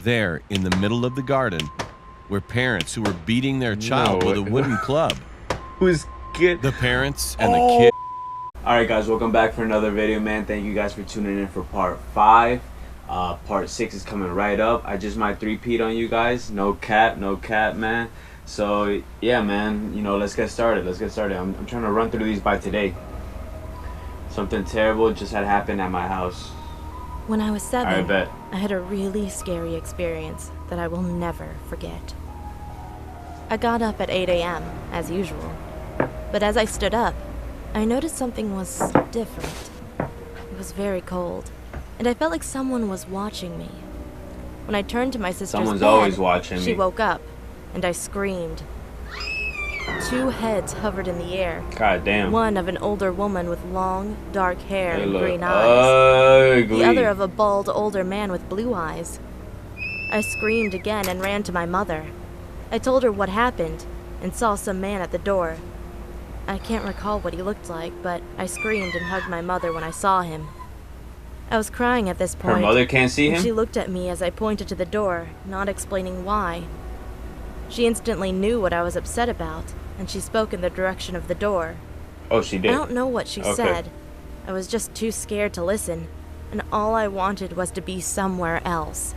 There, in the middle of the garden, were parents who were beating their child with a wooden club. Who's kid? The parents and the kid. Alright guys, welcome back for another video, man. Thank you guys for tuning in for part 5. Part 6 is coming right up. I just might three-peat on you guys. No cap, man. So yeah, man, you know, let's get started. I'm trying to run through these by today. Something terrible just had happened at my house. When I was 7, I had a really scary experience that I will never forget. I got up at 8 a.m., as usual. But as I stood up, I noticed something was different. It was very cold, and I felt like someone was watching me. When I turned to my sister's bed, always watching she me. woke up, and I screamed. 2 heads hovered in the air. God damn. One of an older woman with long, dark hair They and look green eyes. ugly. The other of a bald, older man with blue eyes. I screamed again and ran to my mother. I told her what happened and saw some man at the door. I can't recall what he looked like, but I screamed and hugged my mother when I saw him. I was crying at this point. Her mother can't see him? She looked at me as I pointed to the door, not explaining why. She instantly knew what I was upset about, and she spoke in the direction of the door. Oh, she did? I don't know what she said. I was just too scared to listen, and all I wanted was to be somewhere else.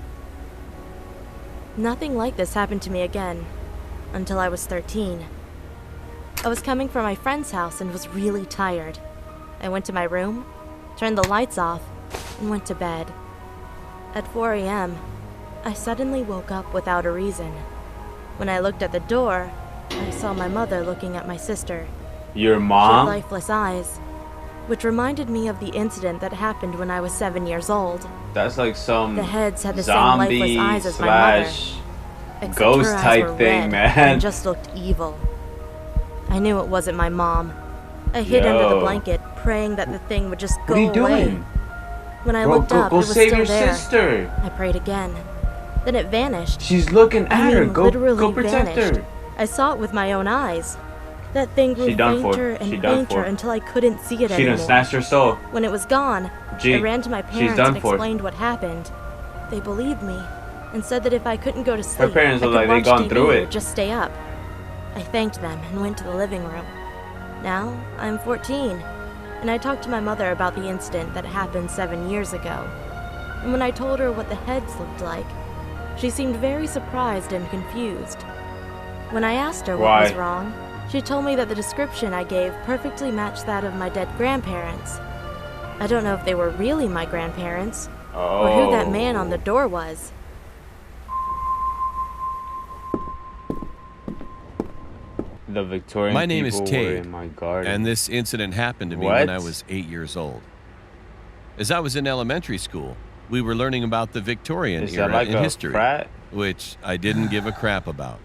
Nothing like this happened to me again, until I was 13. I was coming from my friend's house and was really tired. I went to my room, turned the lights off, and went to bed. At 4 a.m., I suddenly woke up without a reason. When I looked at the door, I saw my mother looking at my sister. Your She mom? had lifeless eyes, which reminded me of the incident that happened when I was 7 years old. That's like some The heads had the same zombie lifeless eyes as my mother, slash except ghost her eyes type were thing, red man. and just looked evil. I knew it wasn't my mom. I hid under the Yo. blanket, praying that the thing would just go What are you away. doing? When I Bro, looked up, go it was save still your there. sister. I prayed again. Then it vanished. She's looking at I her. mean, Go literally protect vanished. her. I saw it with my own eyes. That thing grew She done for. fainter and She done fainter for. until I couldn't see it She anymore. done snatched her soul. When it was gone, G, I ran to my she's parents done and for. explained what happened. They believed me and said that if I couldn't go to Her sleep, parents I look could like they watch gone TV through or it. just stay up. I thanked them and went to the living room. Now, I'm 14, and I talked to my mother about the incident that happened 7 years ago. And when I told her what the heads looked like, she seemed very surprised and confused. When I asked her what was Why? wrong, she told me that the description I gave perfectly matched that of my dead grandparents. I don't know if they were really my grandparents, or who that man on the door was. The Victorian My name is people were Tate, in my garden. and this incident happened to me when I was 8 years old. As I was in elementary school, we were learning about the Victorian Is that era like in a history, frat? which I didn't give a crap about.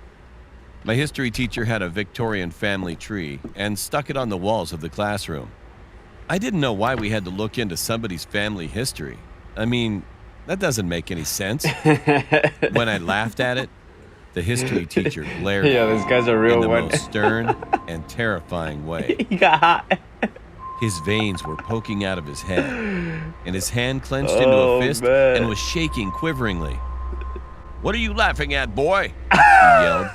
My history teacher had a Victorian family tree and stuck it on the walls of the classroom. I didn't know why we had to look into somebody's family history. I mean, that doesn't make any sense. When I laughed at it, the history teacher glared Yeah, this guy's a real in the one. most stern and terrifying way. He got hot. His veins were poking out of his head, and his hand clenched into a fist man. and was shaking quiveringly. "What are you laughing at, boy?" he yelled.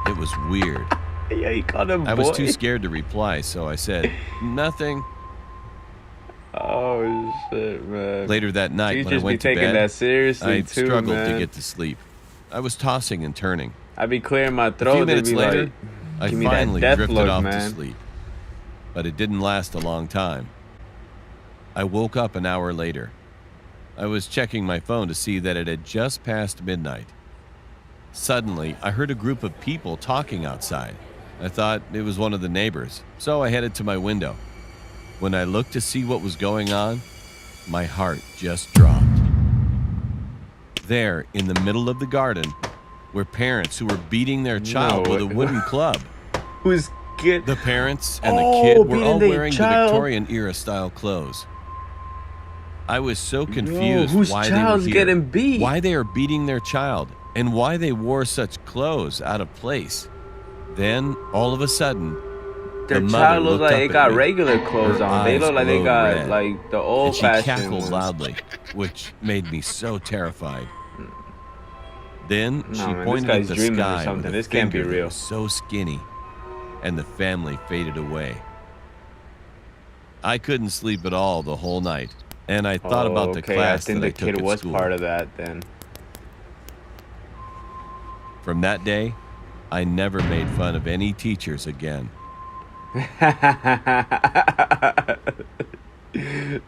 It was weird. Yeah, he called him I was boy. too scared to reply, so I said, "Nothing." Oh shit, man. Later that night, when I Teachers be went to taking bed, that seriously I too, struggled man. to get to sleep. I was tossing and turning. I be clearing my A throat. few they minutes be later, like, I give me that finally death drifted look, off man. to sleep. But it didn't last a long time. I woke up an hour later. I was checking my phone to see that it had just passed midnight. Suddenly, I heard a group of people talking outside. I thought it was one of the neighbors, so I headed to my window. When I looked to see what was going on, my heart just dropped. There, in the middle of the garden, were parents who were beating their child with a wooden club. Who's kid? The parents and the Oh, kid were beating all their wearing the child. Victorian-era style clothes. I was so confused whose why they were child's here, getting beat? why they are beating their child, and why they wore such clothes out of place. Then, all of a sudden, Their the mother child looks looked like up they at got me. regular clothes Her on. They eyes look like they glowed got red, like the and old she fashioned cackled ones. loudly, which made me so terrified. Then No, she man, this pointed guy's at the dreaming or sky something. with a This can't be finger that real. was so skinny, and the family faded away. I couldn't sleep at all the whole night, and I thought about the Okay, class I think that I the took kid at was school. part of that then. From that day, I never made fun of any teachers again.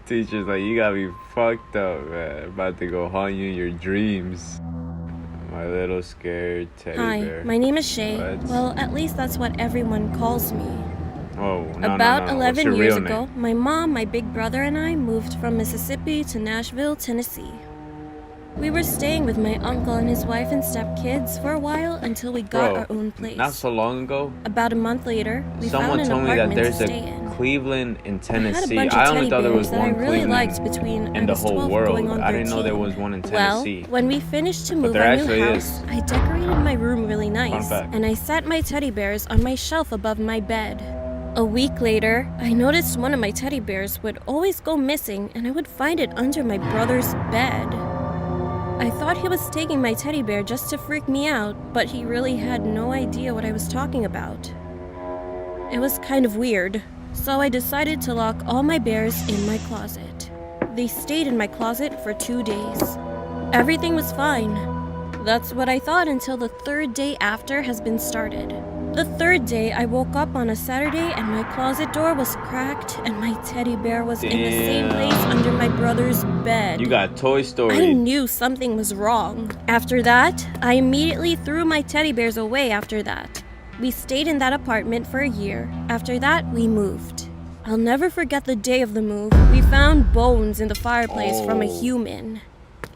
Teacher's like, you gotta be fucked up, man. About to go haunt you in your dreams. My little scared teddy bear. Hi, my name is Shay. What? Well, at least that's what everyone calls me. Oh, no, About no. 11 What's your years real ago, name? my mom, my big brother, and I moved from Mississippi to Nashville, Tennessee. We were staying with my uncle and his wife and stepkids for a while until we got our own place. Not so long ago, About a month later, we someone found an told me that apartment there's to stay in. a Cleveland in I had a Tennessee. bunch of I only teddy thought there was bears that I one really liked Cleveland between in I the was whole 12 world. going on I didn't know there 13. was one in Well, Tennessee. when we finished to move there our new actually house, is. I decorated my room really nice, fact. and I set my teddy bears on my shelf above my bed. A week later, I noticed one of my teddy bears would always go missing, and I would find it under my brother's bed. I thought he was taking my teddy bear just to freak me out, but he really had no idea what I was talking about. It was kind of weird, so I decided to lock all my bears in my closet. They stayed in my closet for 2 days. Everything was fine. That's what I thought until the third day after has been started. The third day, I woke up on a Saturday and my closet door was cracked and my teddy bear was in the same place under my brother's bed. You got Toy I Story. knew something was wrong. After that, I immediately threw my teddy bears away after that. We stayed in that apartment for a year. After that, we moved. I'll never forget the day of the move. We found bones in the fireplace from a human.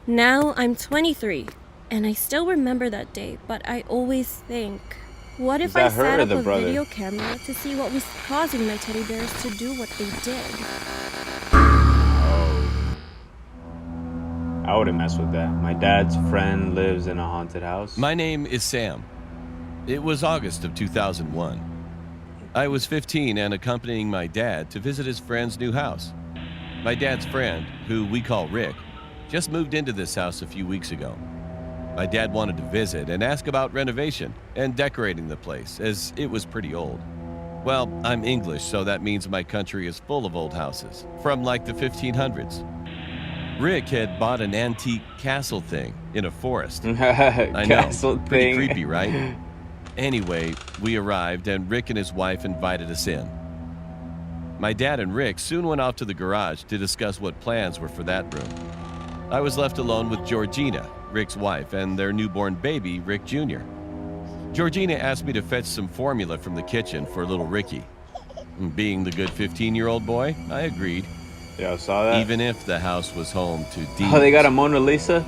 Now I'm 23, and I still remember that day, but I always think, what if I that her set or up the a brother? video camera to see what was causing my teddy bears to do what they did? I wouldn't mess with that. My dad's friend lives in a haunted house. My name is Sam. It was August of 2001. I was 15 and accompanying my dad to visit his friend's new house. My dad's friend, who we call Rick, just moved into this house a few weeks ago. My dad wanted to visit and ask about renovation and decorating the place, as it was pretty old. Well, I'm English, so that means my country is full of old houses, from like the 1500s. Rick had bought an antique castle thing in a forest. I Castle know, pretty thing. creepy, right? Anyway, we arrived and Rick and his wife invited us in. My dad and Rick soon went off to the garage to discuss what plans were for that room. I was left alone with Georgina, Rick's wife, and their newborn baby, Rick Jr. Georgina asked me to fetch some formula from the kitchen for little Ricky. Being the good 15-year-old boy, I agreed, Yeah, I saw that. even if the house was home to demons. Oh, they got a Mona Lisa?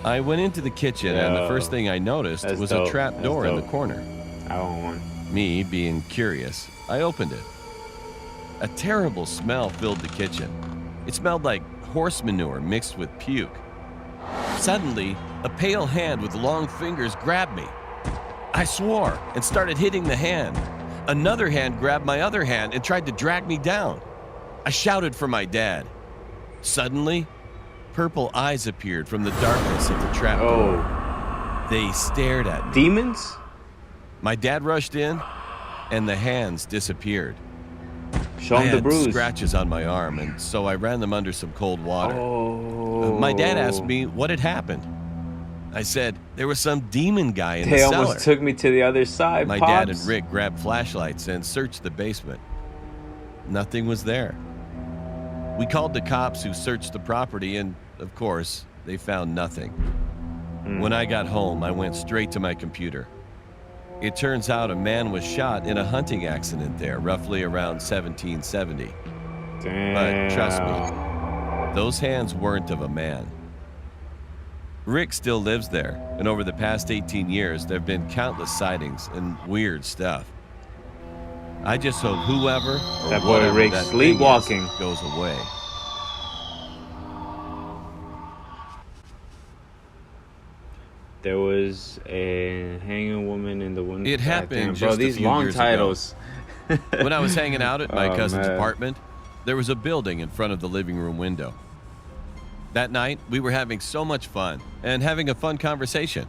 I went into the kitchen and the first thing I noticed That's was dope. a trap That's door in the dope. corner. I want one. Me, being curious, I opened it. A terrible smell filled the kitchen. It smelled like horse manure mixed with puke. Suddenly, a pale hand with long fingers grabbed me. I swore and started hitting the hand. Another hand grabbed my other hand and tried to drag me down. I shouted for my dad. Suddenly, purple eyes appeared from the darkness of the trap door. Oh, They stared at me. demons? My dad rushed in, and the hands disappeared. Show I him the had bruise. scratches on my arm, and so I ran them under some cold water. Oh. My dad asked me what had happened. I said there was some demon guy in They the cellar. almost took me to the other side, My Pops. dad and Rick grabbed flashlights and searched the basement. Nothing was there. We called the cops who searched the property, and of course, they found nothing. When I got home, I went straight to my computer. It turns out a man was shot in a hunting accident there, roughly around 1770. Damn. But trust me, those hands weren't of a man. Rick still lives there, and over the past 18 years, there have been countless sightings and weird stuff. I just hope whoever or That boy whatever Rick's that thing sleepwalking. is goes away. There was a hanging woman in the window. It happened Damn, just bro, a these few long years ago. titles. When I was hanging out at my Oh, cousin's man. apartment, there was a building in front of the living room window. That night, we were having so much fun and having a fun conversation.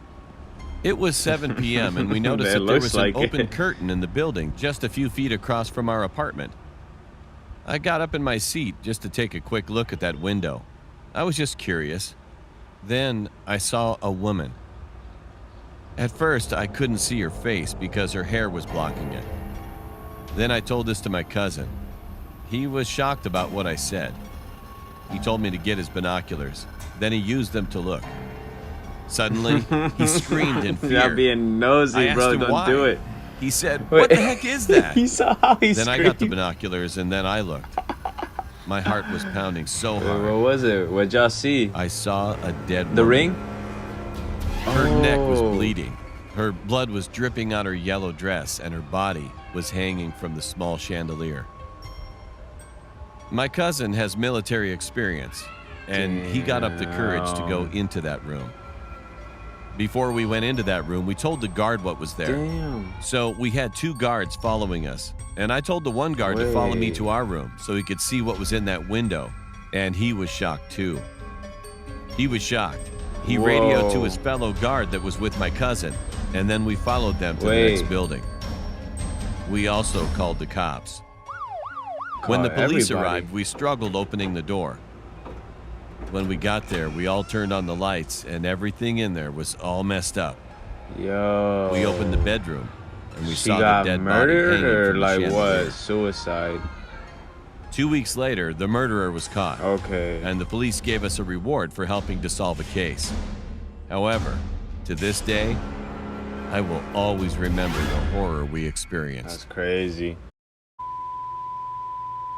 It was 7 p.m. and we noticed that there was an open curtain in the building just a few feet across from our apartment. I got up in my seat just to take a quick look at that window. I was just curious. Then I saw a woman. At first, I couldn't see her face because her hair was blocking it. Then I told this to my cousin. He was shocked about what I said. He told me to get his binoculars. Then he used them to look. Suddenly, he screamed in fear. Not being nosy, I bro. asked him Don't why. do it. He said, "What the heck is that?" He saw how he Then screamed. I got the binoculars and then I looked. My heart was pounding so hard. What was it? What'd y'all see? I saw a dead woman. The ring? Her neck was Oh. bleeding. Her blood was dripping on her yellow dress and her body was hanging from the small chandelier. My cousin has military experience and he got up the courage to go into that room. Before we went into that room, we told the guard what was there. Damn. So we had 2 guards following us, and I told the one guard to follow me to our room so he could see what was in that window, and he was shocked too. He was shocked. He radioed to his fellow guard that was with my cousin, and then we followed them to the next building. We also called the cops. When the police arrived, we struggled opening the door. When we got there, we all turned on the lights and everything in there was all messed up. Yo. We opened the bedroom and we She saw got the dead murdered body hanging or from the like chandelier. what? Suicide. 2 weeks later, the murderer was caught. Okay. And the police gave us a reward for helping to solve a case. However, to this day, I will always remember the horror we experienced. That's crazy.